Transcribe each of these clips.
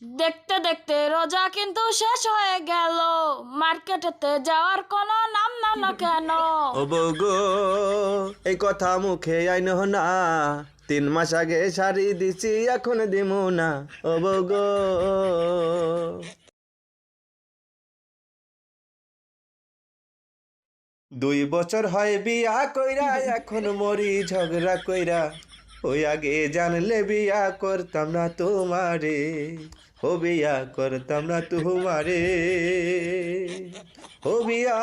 দেখতে দেখতে রোজা কিন্তু শেষ হয়ে গেল, মার্কেটেতে যাওয়ার কোনো নাম না কেন? ও বউ গো, এই কথা মুখে আইন না, 3 মাস আগে শাড়ি দিছি এখন দিমু না। ও বউ গো, 2 বছর হয় বিয়া কইরা, এখন মরি ঝগড়া কইরা। ওই আগে জানলে বিয়া করতাম না তোমারে, ও বিয়া করতাম না তোমারে, ও বিয়া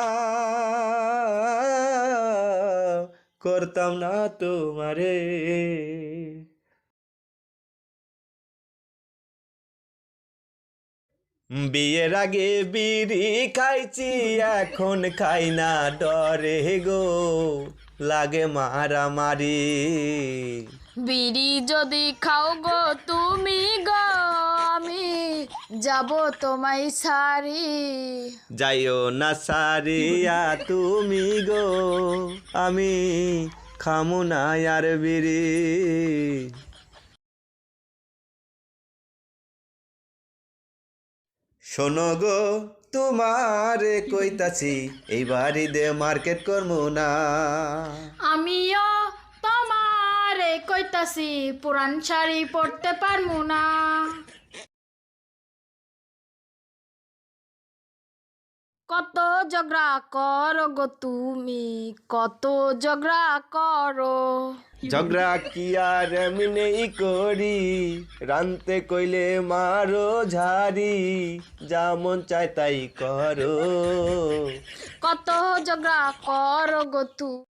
করতাম না তোমারে। বিয়ের আগে বিড়ি খাইছি, এখন খাই না ডরে গো, লাগে মারামারি। বিড়ি যদি খাও গো তুমি গো, আমি যাব তোমায় সারি। যাইও না সারিয়া তুমি গো, আমি খামু না আর বিড়ি। শোনো গো, তোমারে কইতাছি, এই বাড়ি দে মার্কেট করমু না। আমিও তোমারে কইতাছি, পুরান শাড়ি পরতে পারমু না। কত ঝগড়া করো গো তুমি, কত ঝগড়া করো। ঝগড়া কি আর এমনি করি, রানতে কইলে মারো ঝাড়ি, যা মন চায় তাই করো। কত ঝগড়া করো গো তুমি।